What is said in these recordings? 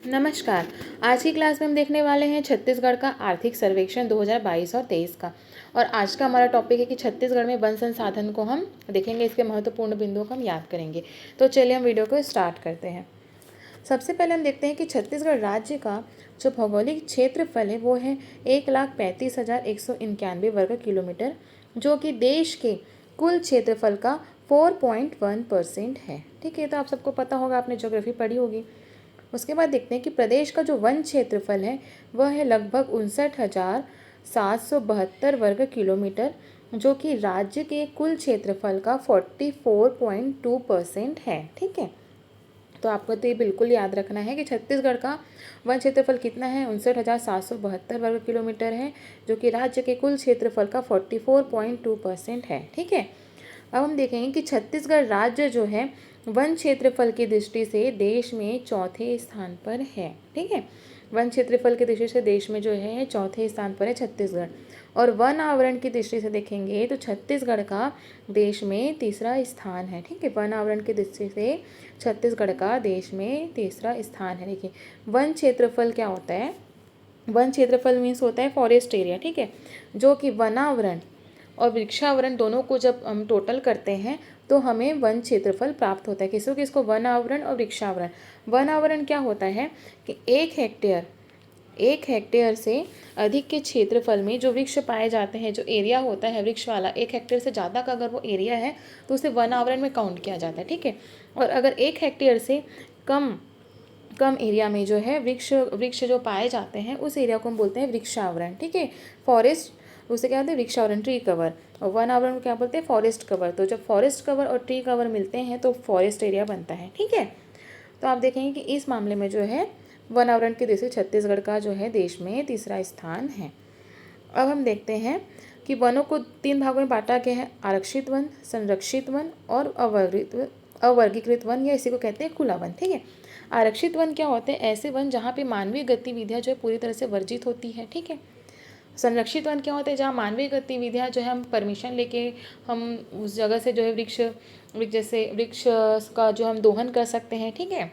नमस्कार। आज की क्लास में हम देखने वाले हैं छत्तीसगढ़ का आर्थिक सर्वेक्षण 2022 और 23 का। और आज का हमारा टॉपिक है कि छत्तीसगढ़ में वन संसाधन को हम देखेंगे, इसके महत्वपूर्ण बिंदुओं को हम याद करेंगे। तो चलिए हम वीडियो को स्टार्ट करते हैं। सबसे पहले हम देखते हैं कि छत्तीसगढ़ राज्य का जो भौगोलिक क्षेत्रफल है वो है 1,35,191 वर्ग किलोमीटर, जो कि देश के कुल क्षेत्रफल का 4.1% है। ठीक है, तो आप सबको पता होगा, आपने ज्योग्राफी पढ़ी होगी। उसके बाद देखते हैं कि प्रदेश का जो वन क्षेत्रफल है वह है लगभग 59,772 वर्ग किलोमीटर, जो कि राज्य के कुल क्षेत्रफल का 44.2% है। ठीक है, तो आपको तो ये बिल्कुल याद रखना है कि छत्तीसगढ़ का वन क्षेत्रफल कितना है, 59,772 वर्ग किलोमीटर है, जो कि राज्य के कुल क्षेत्रफल का 44.2% है। ठीक है, अब हम देखेंगे कि छत्तीसगढ़ राज्य जो है वन क्षेत्रफल की दृष्टि से देश में चौथे स्थान पर है। ठीक है, वन क्षेत्रफल की दृष्टि से देश में जो है चौथे स्थान पर है छत्तीसगढ़। और वन आवरण की दृष्टि से देखेंगे तो छत्तीसगढ़ का देश में तीसरा स्थान है। ठीक है, वन आवरण की दृष्टि से छत्तीसगढ़ का देश में तीसरा स्थान है। देखिए, वन क्षेत्रफल क्या होता है? वन क्षेत्रफल मीन्स होता है फॉरेस्ट एरिया। ठीक है, जो कि वनावरण और वृक्षावरण दोनों को जब हम टोटल करते हैं तो हमें वन क्षेत्रफल प्राप्त होता है। किसको वन आवरण और वृक्षावरण। वन आवरण क्या होता है कि एक हेक्टेयर से अधिक के क्षेत्रफल में जो वृक्ष पाए जाते हैं, जो एरिया होता है वृक्ष वाला, 1 हेक्टेयर से ज़्यादा का अगर वो एरिया है तो उसे वन आवरण में काउंट किया जाता है। ठीक है, और अगर 1 हेक्टेयर से कम कम एरिया में जो है वृक्ष जो पाए जाते हैं उस एरिया को हम बोलते हैं वृक्षावरण। ठीक है, फॉरेस्ट उसे क्या बोलते हैं? वृक्षावरण, ट्री कवर। और वन आवरण को क्या बोलते हैं? Forest cover. तो जब फॉरेस्ट कवर और ट्री कवर मिलते हैं तो फॉरेस्ट एरिया बनता है। ठीक है, तो आप देखेंगे कि इस मामले में जो है वन आवरण की दृष्टि से छत्तीसगढ़ का जो है देश में तीसरा स्थान है। अब हम देखते हैं कि वनों को 3 भागों में बांटा गया है: आरक्षित वन, संरक्षित वन और अवर्गीकृत वन, या इसी को कहते हैं खुला वन। ठीक है, आरक्षित वन क्या होते हैं? ऐसे वन जहाँ पे मानवीय गतिविधियाँ जो है पूरी तरह से वर्जित होती है। ठीक है, संरक्षित वन क्या होते हैं? जहाँ मानवीय गतिविधियाँ जो है हम परमिशन लेके हम उस जगह से जो है वृक्ष का जो हम दोहन कर सकते हैं। ठीक है,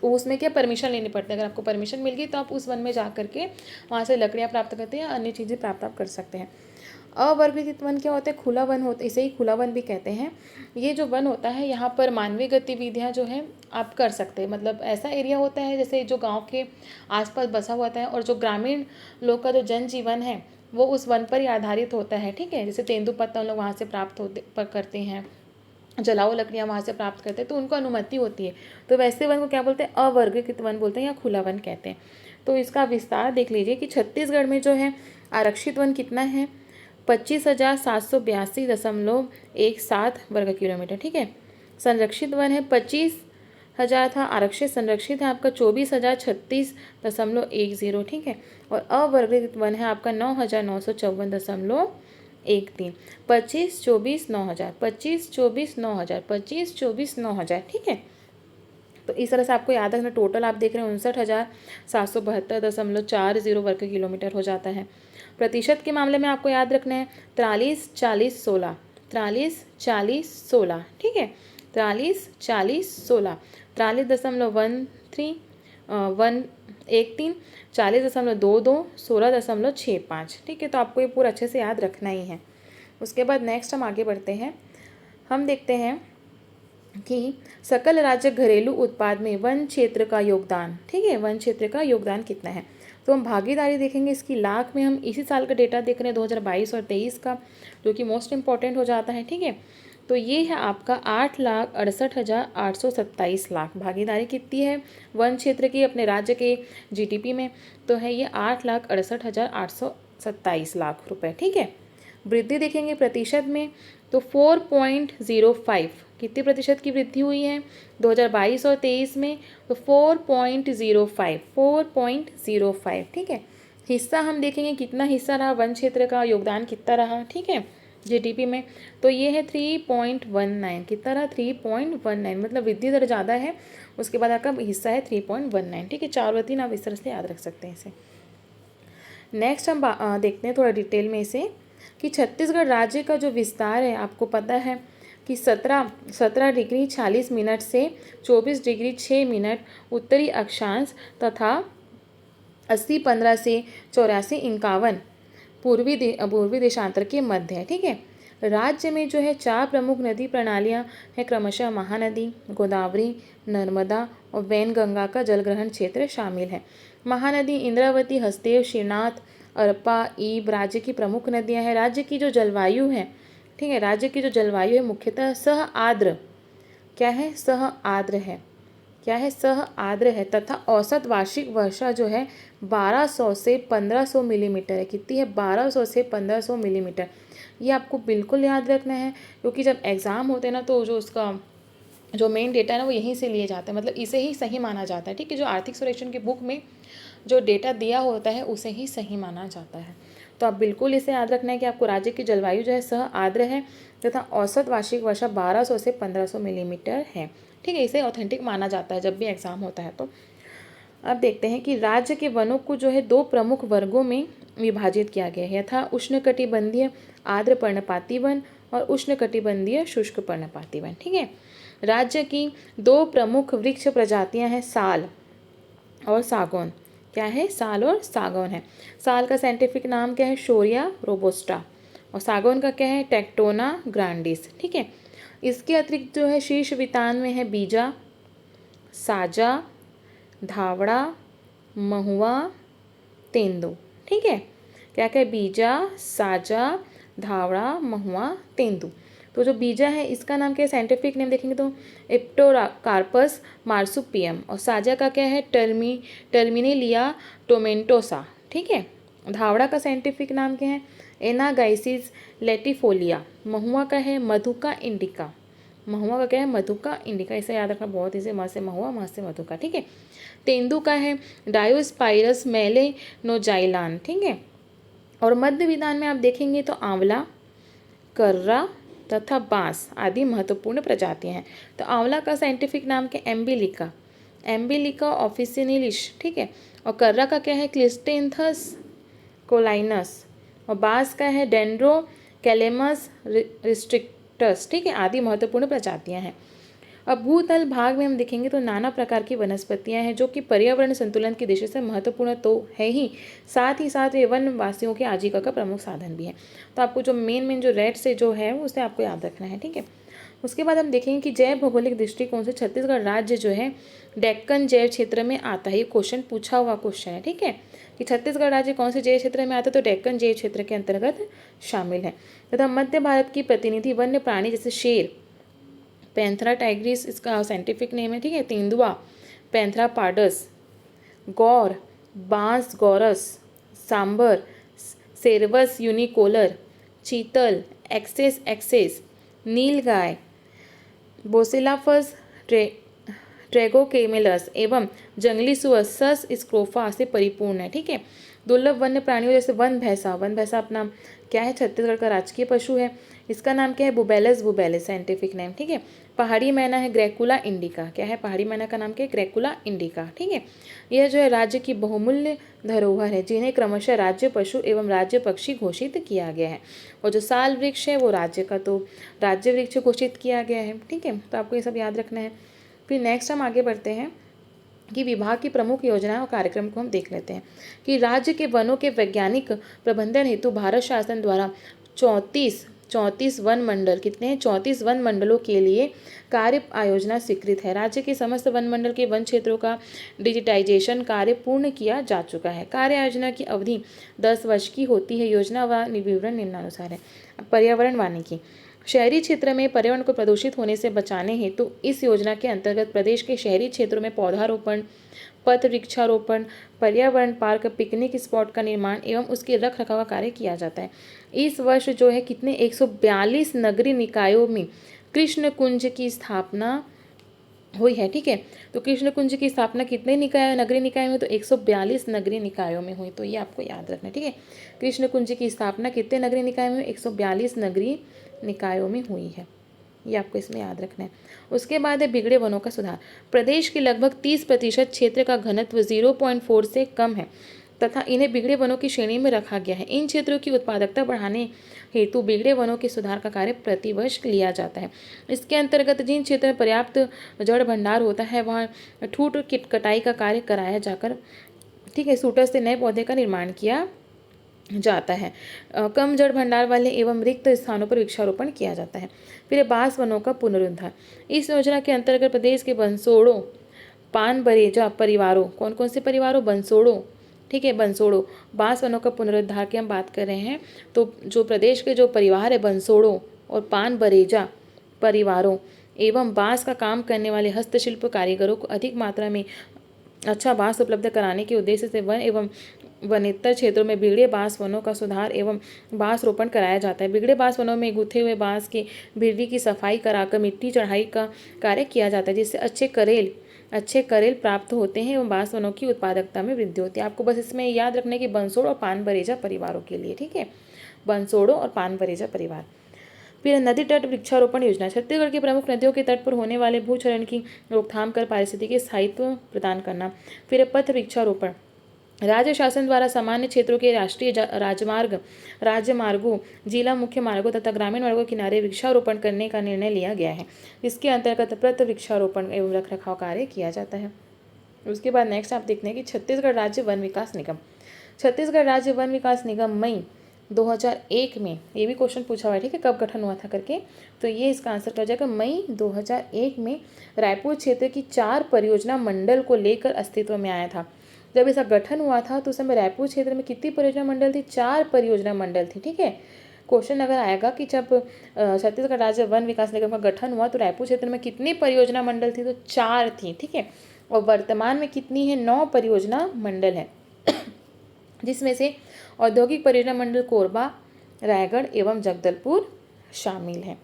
तो उसमें क्या परमिशन लेनी पड़ती है। अगर आपको परमिशन मिल गई तो आप उस वन में जा करके वहाँ से लकड़ियाँ प्राप्त करते हैं, अन्य चीज़ें प्राप्त आप कर सकते हैं। अवर्गीकृत वन क्या होता है? खुला वन होता है, इसे ही खुला वन भी कहते हैं। ये जो वन होता है यहाँ पर मानवीय गतिविधियाँ जो है आप कर सकते हैं। मतलब ऐसा एरिया होता है जैसे जो गांव के आसपास बसा हुआ है और जो ग्रामीण लोग का जो जनजीवन है वो उस वन पर ही आधारित होता है। ठीक है, जैसे तेंदुपत्ता हम लोग वहाँ से करते हैं, जलाओ लकड़ियाँ वहाँ से प्राप्त करते हैं, तो उनको अनुमति होती है। तो वैसे वन को क्या बोलते हैं? अवर्गीकृत वन बोलते हैं या खुला वन कहते हैं। तो इसका विस्तार देख लीजिए कि छत्तीसगढ़ में जो है आरक्षित वन कितना है? 25,782.17 वर्ग किलोमीटर। ठीक है, संरक्षित वन है 25,000 था, आरक्षित संरक्षित है आपका 24,036.10। ठीक है, और अवर्गीकृत वन है आपका 9,954.13। 25, 24, 9,000, 25, 24, 9,000, 25, 24, 9,000। ठीक है, तो इस तरह से आपको याद रखना। टोटल आप देख रहे हैं 59,772.40 वर्ग किलोमीटर हो जाता है। प्रतिशत के मामले में आपको याद रखना है 43, 40, 16, 43, 40, 16। ठीक है, 43, 40, 16, 43.13, 40.22, 16.65। ठीक है, तो आपको ये पूरा अच्छे से याद रखना ही है। उसके बाद नेक्स्ट हम आगे बढ़ते हैं। हम देखते हैं कि सकल राज्य घरेलू उत्पाद में वन क्षेत्र का योगदान। ठीक है, वन क्षेत्र का योगदान कितना है? तो हम भागीदारी देखेंगे इसकी लाख में। हम इसी साल का डेटा देख रहे हैं 2022 और 23 का, जो कि मोस्ट इम्पॉर्टेंट हो जाता है। ठीक है, तो ये है आपका 8,68,827 लाख। भागीदारी कितनी है वन क्षेत्र की अपने राज्य के जीडीपी में? तो है ये 8,68,827 लाख रुपए। ठीक है, वृद्धि देखेंगे प्रतिशत में तो 4.05, कितने प्रतिशत की वृद्धि हुई है 2022 और 23 में? तो 4.05, 4.05। ठीक है, हिस्सा हम देखेंगे कितना हिस्सा रहा वन क्षेत्र का, योगदान कितना रहा। ठीक है, जीडीपी में तो ये है 3.19। कितना रहा? 3.19, मतलब वृद्धि दर ज़्यादा है। उसके बाद आपका हिस्सा है 3.19। ठीक है, 4 और 3 आप इस तरह से याद रख सकते हैं इसे। नेक्स्ट हम देखते हैं थोड़ा डिटेल में इसे कि छत्तीसगढ़ राज्य का जो विस्तार है, आपको पता है कि 17 डिग्री 46 मिनट से 24 डिग्री 6 मिनट उत्तरी अक्षांश तथा 80-15 से 84-51 पूर्वी देशांतर के मध्य है। ठीक है, राज्य में जो है 4 प्रमुख नदी प्रणालियां हैं, क्रमशः महानदी, गोदावरी, नर्मदा और वैनगंगा का जलग्रहण क्षेत्र शामिल है। महानदी इंद्रावती, हसदेव, श्रीनाथ, अरपा, ईब राज्य की प्रमुख नदियां हैं। राज्य की जो जलवायु है, ठीक है, राज्य की जो जलवायु है मुख्यतः सह आर्द्र, क्या है, सह आर्द्र है, क्या है, सह आर्द्र है तथा औसत वार्षिक वर्षा जो है 1200 से 1500 मिलीमीटर है। कितनी है, 1200 से 1500 मिलीमीटर। ये आपको बिल्कुल याद रखना है, क्योंकि जब एग्ज़ाम होते हैं ना तो जो उसका जो मेन डेटा है ना वो यहीं से लिए जाते हैं, मतलब इसे ही सही माना जाता है। ठीक है, जो आर्थिक सर्वेक्षण की बुक में जो डेटा दिया होता है उसे ही सही माना जाता है। तो आप बिल्कुल इसे याद रखना है कि आपको राज्य की जलवायु जो है सह आर्द्र है तथा औसत वार्षिक वर्षा 1200 से 1500 मिलीमीटर है। ठीक है, इसे ऑथेंटिक माना जाता है जब भी एग्ज़ाम होता है। तो अब देखते हैं कि राज्य के वनों को जो है 2 प्रमुख वर्गों में विभाजित किया गया है, यथा उष्णकटिबंधीय आर्द्र पर्णपाती वन और उष्णकटिबंधीय शुष्क पर्णपाती वन। ठीक है, राज्य की 2 प्रमुख वृक्ष प्रजातियां हैं, साल और सागौन। क्या है, साल और सागौन है। साल का साइंटिफिक नाम क्या है, शोरिया रोबोस्टा, और सागौन का क्या है, टेक्टोना ग्रांडिस। ठीक है, इसके अतिरिक्त जो है शीर्ष वितान में है बीजा, साजा, धावड़ा, महुआ, तेंदू। ठीक है, क्या क्या, बीजा, साजा, धावड़ा, महुआ, तेंदू। तो जो बीजा है इसका नाम क्या है, साइंटिफिक नेम देखेंगे तो एप्टोकार्पस मार्सुपियम, और साजा का क्या है, टर्मिनेलिया टोमेंटोसा। ठीक है, धावड़ा का साइंटिफिक नाम क्या है, एनागाइसिस लेटिफोलिया। महुआ का है मधुका इंडिका, महुआ का क्या है, मधुका इंडिका। इसे याद रखना बहुत इसे, म से महुआ, म से मधुका। ठीक है, तेंदू का है डायोस्पाइरस मेलेनोजाइलान। ठीक है, और मध्य विधान में आप देखेंगे तो आंवला, कर्रा तथा बांस आदि महत्वपूर्ण प्रजातियां हैं। तो आंवला का साइंटिफिक नाम क्या, एम्बिलिका, एम्बिलिका ऑफिसिनिलिश। ठीक है, और कर्रा का क्या है, क्लिस्टेंथस कोलाइनस, और बांस का है डेंड्रो कैलेमस रिस्ट्रिक्टस। ठीक है, आदि महत्वपूर्ण प्रजातियां हैं। अब भूतल भाग में हम देखेंगे तो नाना प्रकार की वनस्पतियां हैं जो कि पर्यावरण संतुलन की दृष्टि से महत्वपूर्ण तो है ही, साथ वे वनवासियों के आजीविका का प्रमुख साधन भी है। तो आपको जो मेन जो रेड से जो है उसे आपको याद रखना है। ठीक है, उसके बाद हम देखेंगे कि जैव भौगोलिक दृष्टिकोण से छत्तीसगढ़ राज्य जो है डेक्कन जैव क्षेत्र में आता है। ये क्वेश्चन पूछा हुआ क्वेश्चन है। ठीक है, कि छत्तीसगढ़ राज्य कौन से जैव क्षेत्र में आता है, तो डेक्कन जैव क्षेत्र के अंतर्गत शामिल है। तथा मध्य भारत की प्रतिनिधि वन्य प्राणी जैसे शेर, पैंथरा टाइग्रिस इसका साइंटिफिक नेम है। ठीक है, तेंदुआ, पैंथरा पार्डस, गौर, बांस गौरस, सांबर, सेरवस यूनिकोलर, चीतल, एक्सेस, नीलगाय, बोसिलाफस ट्रेगोकेमेलस एवं जंगली सुअर सस स्क्रोफा से परिपूर्ण है। ठीक है, दुर्लभ वन्य प्राणियों जैसे वन भैंसा अपना क्या है, छत्तीसगढ़ का राजकीय पशु है। इसका नाम क्या है, बुबेलस साइंटिफिक नेम। ठीक है, पहाड़ी मैना है ग्रेकुला इंडिका। क्या है, पहाड़ी मैना का नाम क्या है, ग्रेकुला इंडिका। ठीक है, यह जो है राज्य की बहुमूल्य धरोहर है जिन्हें क्रमशः राज्य पशु एवं राज्य पक्षी घोषित किया गया है। और जो साल वृक्ष है वो राज्य का तो राज्य वृक्ष घोषित किया गया है। ठीक है, तो आपको ये सब याद रखना है। फिर नेक्स्ट हम आगे बढ़ते हैं कि विभाग की प्रमुख योजनाएं और कार्यक्रम को हम देख लेते हैं कि राज्य के वनों के वैज्ञानिक प्रबंधन हेतु भारत शासन द्वारा 34 वन मंडल, कितने हैं, 34 वन मंडलों के लिए कार्य आयोजना स्वीकृत है। राज्य के समस्त वन मंडल के वन क्षेत्रों का डिजिटाइजेशन कार्य पूर्ण किया जा चुका है। कार्य आयोजना की अवधि 10 वर्ष की होती है। योजना व विवरण निम्नानुसार है। पर्यावरण वानिकी, शहरी क्षेत्र में पर्यावरण को प्रदूषित होने से बचाने हेतु इस योजना के अंतर्गत प्रदेश के शहरी क्षेत्रों में पौधारोपण, पथ वृक्षारोपण, पर्यावरण पार्क, पिकनिक स्पॉट का निर्माण एवं उसके रख रखाव का कार्य किया जाता है। इस वर्ष जो है कितने 142 नगरीय निकायों में कृष्ण कुंज की स्थापना हुई है। ठीक है, तो कृष्ण कुंज की स्थापना कितने नगरीय निकाय में, तो 142 नगरीय निकायों में हुई। तो ये आपको याद रखना है। ठीक है, कृष्ण कुंज की स्थापना कितने नगरीय निकाय में, 142 नगरीय निकायों में हुई है। ये आपको इसमें याद रखना है। उसके बाद है बिगड़े वनों का सुधार। प्रदेश के लगभग 30% क्षेत्र का घनत्व 0.4 से कम है तथा इन्हें बिगड़े वनों की श्रेणी में रखा गया है। इन क्षेत्रों की उत्पादकता बढ़ाने हेतु बिगड़े वनों के सुधार का कार्य प्रतिवर्ष लिया जाता है। इसके अंतर्गत जिन क्षेत्र में पर्याप्त जड़ भंडार होता है वहाँ ठूठ कटाई का कार्य कराया जाकर, ठीक है, सूटर से नए पौधे का निर्माण किया जाता है। कम जड़ भंडार वाले एवं रिक्त स्थानों पर वृक्षारोपण किया जाता है। फिर बांस वनों का पुनरुद्धार। इस योजना के अंतर्गत प्रदेश के बंसोड़ों, पान बरेजा परिवारों, कौन कौन से परिवारों, बंसोड़ों, ठीक है, बंसोड़ों, बांस वनों का पुनरुद्धार की हम बात कर रहे हैं। तो जो प्रदेश के जो परिवार है बंसोड़ों और पान बरेजा परिवारों एवं बांस का काम करने वाले हस्तशिल्प कारीगरों को अधिक मात्रा में अच्छा बांस उपलब्ध कराने के उद्देश्य से वन एवं वनेतर क्षेत्रों में बिगड़े बांस वनों का सुधार एवं बांस रोपण कराया जाता है। बिगड़े बांस वनों में गुथे हुए बांस की बिरड़ी की सफाई कराकर मिट्टी चढ़ाई का कार्य किया जाता है, जिससे अच्छे करेल प्राप्त होते हैं एवं बांस वनों की उत्पादकता में वृद्धि होती है। आपको बस इसमें याद रखने की बंसोड़ और पान बरेजा परिवारों के लिए, ठीक है, बंसोड़ों और पान बरेजा परिवार। फिर नदी तट वृक्षारोपण योजना। छत्तीसगढ़ की प्रमुख नदियों के तट पर होने वाले भूक्षरण की रोकथाम कर पारिस्थितिकी स्थायित्व प्रदान करना। फिर पथ वृक्षारोपण। राज्य शासन द्वारा सामान्य क्षेत्रों के राष्ट्रीय राजमार्गों, जिला मुख्य मार्गों तथा ग्रामीण मार्गों के किनारे वृक्षारोपण करने का निर्णय लिया गया है। इसके अंतर्गत पथ वृक्षारोपण एवं रखरखाव कार्य किया जाता है। उसके बाद नेक्स्ट आप देखते हैं कि छत्तीसगढ़ राज्य वन विकास निगम। छत्तीसगढ़ राज्य वन विकास निगम मई 2001 में, ये भी क्वेश्चन पूछा हुआ है, ठीक है, कब गठन हुआ था करके, तो ये इसका आंसर कर जाएगा मई 2001 में रायपुर क्षेत्र की 4 परियोजना मंडल को लेकर अस्तित्व में आया था। जब इसका गठन हुआ था तो उस समय रायपुर क्षेत्र में कितनी परियोजना मंडल थी, 4 परियोजना मंडल थी, ठीक है। क्वेश्चन अगर आएगा कि जब छत्तीसगढ़ राज्य वन विकास निगम का गठन हुआ तो रायपुर क्षेत्र में कितनी परियोजना मंडल थी, तो 4 थी, ठीक है। और वर्तमान में कितनी है, 9 परियोजना मंडल है, जिसमें से औद्योगिक परियोजना मंडल कोरबा, रायगढ़ एवं जगदलपुर शामिल है।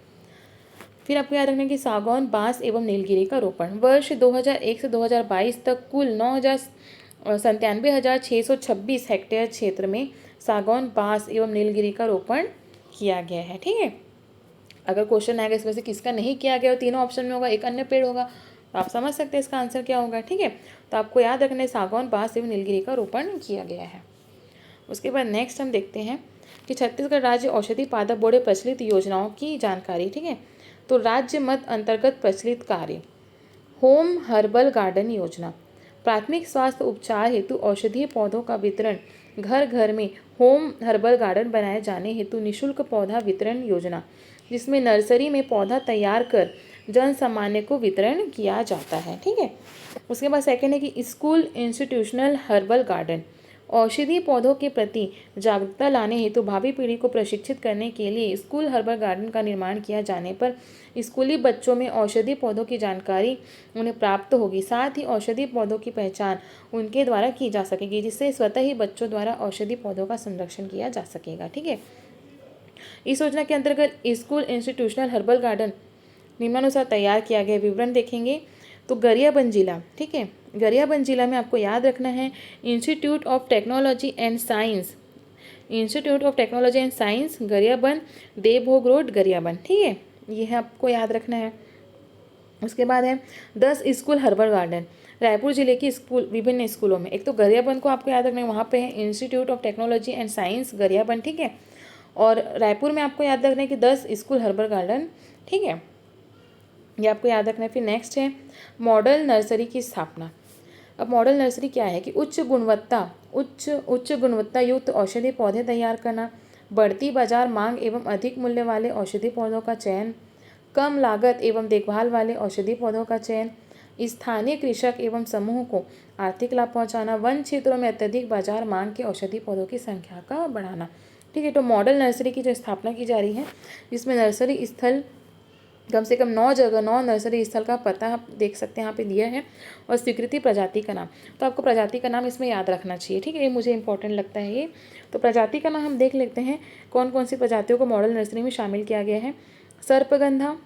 फिर आपको याद रखना कि सागौन, बांस एवं नीलगिरी का रोपण। वर्ष 2001 से 2022 तक कुल 9,97,626 हेक्टेयर क्षेत्र में सागौन, बांस एवं नीलगिरी का रोपण किया गया है, ठीक है। अगर क्वेश्चन आएगा इसमें से किसका नहीं किया गया, तीनों ऑप्शन में होगा, एक अन्य पेड़ होगा, तो आप समझ सकते हैं इसका आंसर क्या होगा, ठीक है। तो आपको याद रखना है सागौन, बांस एवं नीलगिरी का रोपण किया गया है। उसके बाद नेक्स्ट हम देखते हैं कि छत्तीसगढ़ राज्य औषधि पादप बोर्ड प्रचलित योजनाओं की जानकारी, ठीक है। तो राज्य मद अंतर्गत प्रचलित कार्य, होम हर्बल गार्डन योजना। प्राथमिक स्वास्थ्य उपचार हेतु औषधीय पौधों का वितरण, घर घर में होम हर्बल गार्डन बनाए जाने हेतु निःशुल्क पौधा वितरण योजना, जिसमें नर्सरी में पौधा तैयार कर जन सामान्य को वितरण किया जाता है, ठीक है। उसके बाद सेकंड है कि स्कूल इंस्टीट्यूशनल हर्बल गार्डन, औषधीय पौधों के प्रति जागरूकता लाने हेतु भावी पीढ़ी को प्रशिक्षित करने के लिए स्कूल हर्बल गार्डन का निर्माण किया जाने पर स्कूली बच्चों में औषधीय पौधों की जानकारी उन्हें प्राप्त होगी, साथ ही औषधीय पौधों की पहचान उनके द्वारा की जा सकेगी, जिससे स्वतः ही बच्चों द्वारा औषधीय पौधों का संरक्षण किया जा सकेगा, ठीक है। इस योजना के अंतर्गत स्कूल इंस्टीट्यूशनल हर्बल गार्डन निम्नानुसार तैयार किया गया, विवरण देखेंगे। तो गरियाबंद जिला, ठीक है, गरियाबंद जिला में आपको याद रखना है institute of technology and science, institute of technology and science Gariaband, Devbhog road Gariaband, ठीक है, ये है आपको याद रखना है। उसके बाद है 10 स्कूल हर्बल गार्डन, रायपुर जिले की स्कूल विभिन्न स्कूलों में। एक तो गरियाबंद को आपको याद रखना है, वहाँ पे है institute of technology and science Gariaband, ठीक है। और रायपुर में आपको याद रखना है कि 10 स्कूल हर्बल गार्डन, ठीक है, ये आपको याद रखना है। फिर नेक्स्ट है मॉडल नर्सरी की स्थापना। अब मॉडल नर्सरी क्या है कि उच्च गुणवत्ता युक्त औषधि पौधे तैयार करना, बढ़ती बाजार मांग एवं अधिक मूल्य वाले औषधि पौधों का चयन, कम लागत एवं देखभाल वाले औषधि पौधों का चयन, स्थानीय कृषक एवं समूह को आर्थिक लाभ पहुंचाना, वन क्षेत्रों में अत्यधिक बाजार मांग के औषधि पौधों की संख्या का बढ़ाना, ठीक है। तो मॉडल नर्सरी की जो स्थापना की जा रही है, जिसमें नर्सरी स्थल कम से कम 9 नर्सरी स्थल का पता आप देख सकते हैं यहाँ पे दिया है, और स्वीकृति प्रजाति का नाम। तो आपको प्रजाति का नाम इसमें याद रखना चाहिए, ठीक है, ये मुझे इंपॉर्टेंट लगता है ये। तो प्रजाति का नाम हम देख लेते हैं कौन कौन सी प्रजातियों को मॉडल नर्सरी में शामिल किया गया है। सर्पगंधा,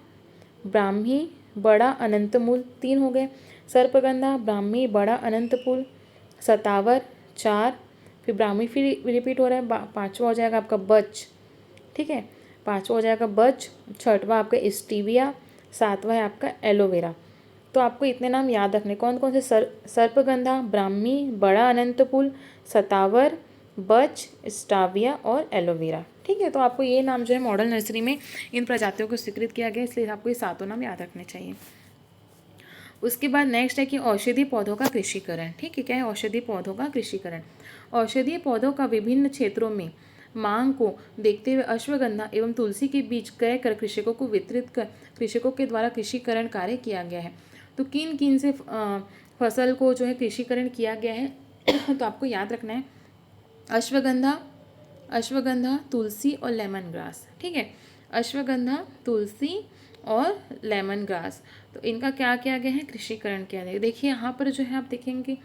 ब्राह्मी, बड़ा अनंतमूल, 3 हो गए। सर्पगंधा, ब्राह्मी, बड़ा अनंतमूल, सतावर 4, फिर ब्राह्मी फिर रिपीट हो रहा है, 5वां हो जाएगा आपका बच, ठीक है, 5वां हो जाएगा बच, 6वां आपका स्टीविया, 7वां है आपका एलोवेरा। तो आपको इतने नाम याद रखने, कौन कौन से सर्पगंधा, ब्राह्मी, बड़ा अनंतपुल, सतावर, बर्च, स्टाविया और एलोवेरा। ठीक है, तो आपको ये नाम जो है मॉडल नर्सरी में इन प्रजातियों को स्वीकृत किया गया, इसलिए आपको ये सातों नाम याद रखने चाहिए। उसके बाद नेक्स्ट है कि औषधीय पौधों का कृषिकरण। ठीक है, क्या है औषधीय पौधों का कृषिकरण। औषधीय पौधों का विभिन्न क्षेत्रों में मांग को देखते हुए अश्वगंधा एवं तुलसी के बीज क्रय कर कृषकों को वितरित कर कृषकों के द्वारा कृषिकरण कार्य किया गया है। तो किन किन से फसल को जो है कृषिकरण किया गया है तो आपको याद रखना है अश्वगंधा, अश्वगंधा, तुलसी और लेमन ग्रास। ठीक है, अश्वगंधा, तुलसी और लेमन ग्रास, तो इनका क्या किया गया है कृषिकरण किया गया है। देखिए यहाँ पर जो है आप देखेंगे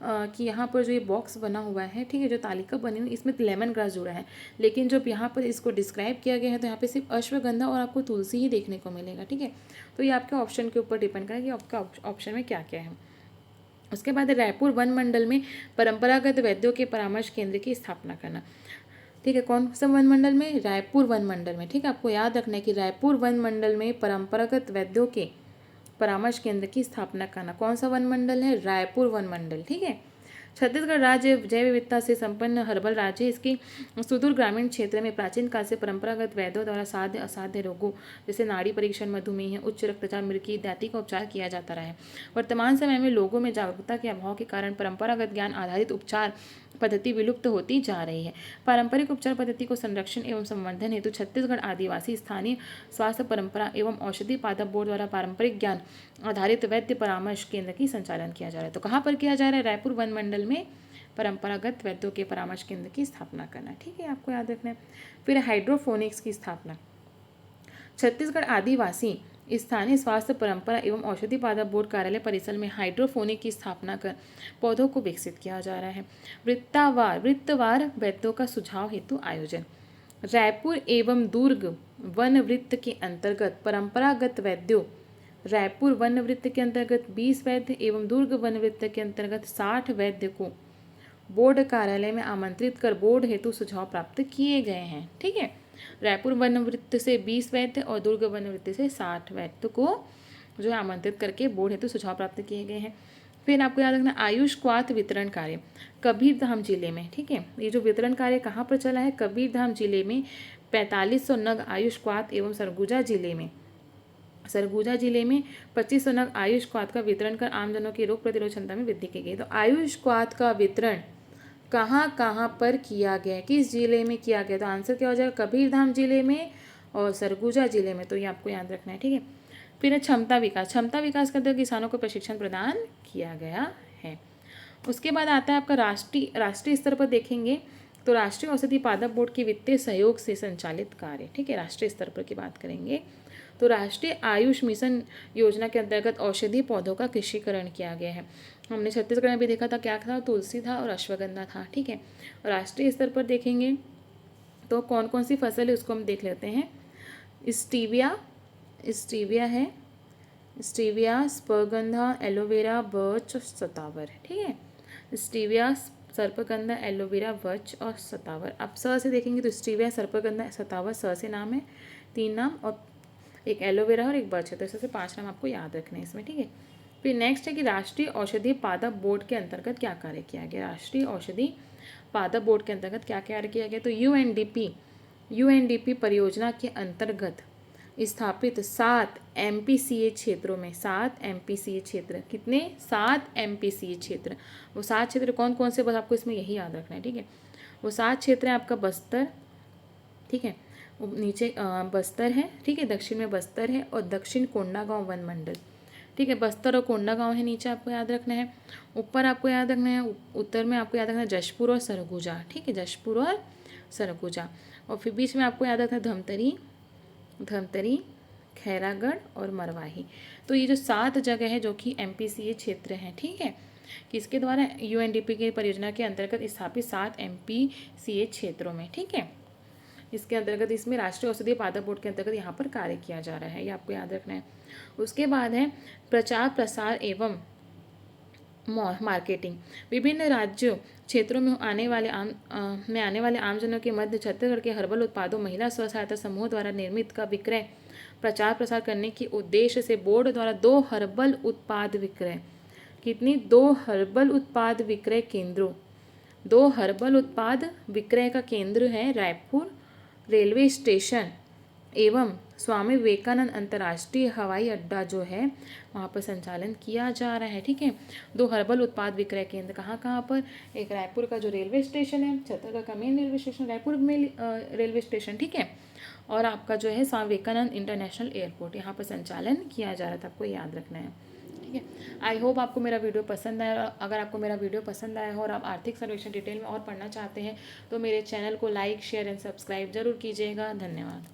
कि यहाँ पर जो ये बॉक्स बना हुआ है, ठीक है, जो तालिका बनी हुई इसमें लेमन ग्रास जुड़ा है, लेकिन जब यहाँ पर इसको डिस्क्राइब किया गया है तो यहाँ पे सिर्फ अश्वगंधा और आपको तुलसी ही देखने को मिलेगा। ठीक है, तो ये आपके ऑप्शन के ऊपर डिपेंड करेगा कि आपका ऑप्शन में क्या क्या है। उसके बाद रायपुर वन मंडल में परंपरागत वैद्यों के परामर्श केंद्र की स्थापना करना। ठीक है, कौन सा वन मंडल में? रायपुर वन मंडल में। ठीक है, आपको याद रखना है कि रायपुर वन मंडल में परंपरागत वैद्यों के परामर्श केंद्र की स्थापना करना। कौन सा वन मंडल है? रायपुर वन मंडल। ठीक है, छत्तीसगढ़ राज्य जैव विविधता से संपन्न हर्बल राज्य। इसके सुदूर ग्रामीण क्षेत्र में प्राचीन काल से परंपरागत वैद्यों द्वारा साध्य असाध्य रोगों जैसे नाड़ी परीक्षण, मधुमेह, उच्च रक्तचाप, मृगी इत्यादि का उपचार किया जाता रहा है। वर्तमान समय में लोगों में जागरूकता के अभाव के कारण परंपरागत ज्ञान आधारित उपचार पद्धति विलुप्त होती जा रही है। पारंपरिक उपचार पद्धति को संरक्षण एवं संवर्धन हेतु छत्तीसगढ़ आदिवासी स्थानीय स्वास्थ्य परंपरा एवं औषधि पादप बोर्ड द्वारा पारंपरिक ज्ञान आधारित वैद्य परामर्श केंद्र की संचालन किया जा रहा है। तो कहाँ पर किया जा रहा है? रायपुर वन मंडल में परंपरागत वैद्यों के परामर्श केंद्र की स्थापना करना। ठीक है, आपको याद रखना है। फिर हाइड्रोफोनिक्स की स्थापना। छत्तीसगढ़ आदिवासी स्थानीय स्वास्थ्य परंपरा एवं औषधि पादप बोर्ड कार्यालय परिसर में हाइड्रोफोनिक की स्थापना कर पौधों को विकसित किया जा रहा है। वृत्तवार वैद्यों का सुझाव हेतु आयोजन। रायपुर एवं दुर्ग वन वृत्त के अंतर्गत परंपरागत वैद्यों रायपुर वन वृत्त के अंतर्गत 20 वैद्य एवं दुर्ग वन वृत्त के अंतर्गत 60 वैद्य को बोर्ड कार्यालय में आमंत्रित कर बोर्ड हेतु सुझाव प्राप्त किए गए हैं। ठीक है, रायपुर वन वृत्त से 20 वैद्य और दुर्ग वन वृत्त से 60 वैद्य को जो है आमंत्रित करके बोर्ड हेतु सुझाव प्राप्त किए गए हैं। फिर आपको याद रखना आयुष क्वाथ वितरण कार्य कबीरधाम जिले में। ठीक है, ये जो वितरण कार्य कहाँ पर चला है? कबीरधाम जिले में 4500 नग आयुष क्वाथ एवं सरगुजा जिले में 2500 नग आयुष क्वाथ का वितरण कर आमजनों की रोग प्रतिरोध क्षमता में वृद्धि की गई। तो आयुष क्वाथ का वितरण कहाँ कहाँ पर किया गया, किस जिले में किया गया? तो आंसर क्या हो जाएगा? कबीरधाम जिले में और सरगुजा जिले में। तो ये आपको याद रखना है। ठीक है, फिर क्षमता विकास करते हुए किसानों को प्रशिक्षण प्रदान किया गया है। उसके बाद आता है आपका राष्ट्रीय स्तर पर देखेंगे तो राष्ट्रीय औषधि पादप बोर्ड के वित्तीय सहयोग से संचालित कार्य। ठीक है, राष्ट्रीय स्तर पर की बात करेंगे तो राष्ट्रीय आयुष मिशन योजना के अंतर्गत औषधि पौधों का कृषिकरण किया गया है। हमने छत्तीसगढ़ में भी देखा था, क्या था? तुलसी था और अश्वगंधा था। ठीक है, राष्ट्रीय स्तर पर देखेंगे तो कौन कौन सी फसल है उसको हम देख लेते हैं। स्टीविया है, स्टीविया, स्पर्गंधा, एलोवेरा, बर्च और सतावर। ठीक है, स्टीविया, सर्पगंधा, एलोवेरा, बर्च और सतावर। अब स से देखेंगे तो स्टीविया, सर्पगंधा, सतावर स से नाम है, 3 नाम, और एक एलोवेरा और एक बर्च है। तो ऐसे 5 नाम आपको याद रखने हैं इसमें। ठीक है, फिर नेक्स्ट है कि राष्ट्रीय औषधि पादप बोर्ड के अंतर्गत क्या कार्य किया गया। राष्ट्रीय औषधि पादप बोर्ड के अंतर्गत क्या कार्य किया गया? तो यूएनडीपी परियोजना के अंतर्गत स्थापित 7 एमपीसीए क्षेत्रों में 7 एमपीसीए क्षेत्र, कितने? 7 एमपीसीए क्षेत्र। वो 7 क्षेत्र कौन कौन से, बस आपको इसमें यही याद रखना है। ठीक है, वो 7 क्षेत्र हैं आपका बस्तर, ठीक है, नीचे बस्तर है, ठीक है, दक्षिण में बस्तर है और दक्षिण कोंडागांव वन मंडल। ठीक है, बस्तर और कोंडागांव है नीचे, आपको याद रखना है। ऊपर आपको याद रखना है, उत्तर में आपको याद रखना है जशपुर और सरगुजा। ठीक है, जशपुर और सरगुजा। और फिर बीच में आपको याद रखना है धमतरी, खैरागढ़ और मरवाही। तो ये जो 7 जगह है जो कि एमपीसीए क्षेत्र हैं। ठीक है, किसके द्वारा? यूएनडीपी की परियोजना के अंतर्गत स्थापित 7 एमपीसीए क्षेत्रों में। ठीक है, इसके अंतर्गत इसमें राष्ट्रीय औषधि पादप बोर्ड के अंतर्गत यहाँ पर कार्य किया जा रहा है, ये आपको याद रखना है। उसके बाद है प्रचार प्रसार एवं मार्केटिंग। विभिन्न राज्यों क्षेत्रों में आने वाले आमजनों के मध्य छत्तीसगढ़ के हर्बल उत्पादों महिला स्व सहायता समूह द्वारा निर्मित का विक्रय प्रचार प्रसार करने के उद्देश्य से बोर्ड द्वारा 2 हर्बल उत्पाद विक्रय केंद्रों 2 हर्बल उत्पाद विक्रय का केंद्र है रायपुर रेलवे स्टेशन एवं स्वामी विवेकानंद अंतर्राष्ट्रीय हवाई अड्डा जो है वहाँ पर संचालन किया जा रहा है। ठीक है, 2 हर्बल उत्पाद विक्रय केंद्र कहाँ कहाँ पर, एक रायपुर का जो रेलवे स्टेशन है, छत्तीसगढ़ का मेन रेलवे स्टेशन रायपुर में रेलवे स्टेशन, ठीक है, और आपका जो है स्वामी विवेकानंद इंटरनेशनल एयरपोर्ट, यहाँ पर संचालन किया जा रहा था, आपको याद रखना है। ठीक है, आई होप आपको मेरा वीडियो पसंद आया। अगर आपको मेरा वीडियो पसंद आया हो और आप आर्थिक सर्वेक्षण डिटेल में और पढ़ना चाहते हैं तो मेरे चैनल को लाइक शेयर एंड सब्सक्राइब जरूर कीजिएगा। धन्यवाद।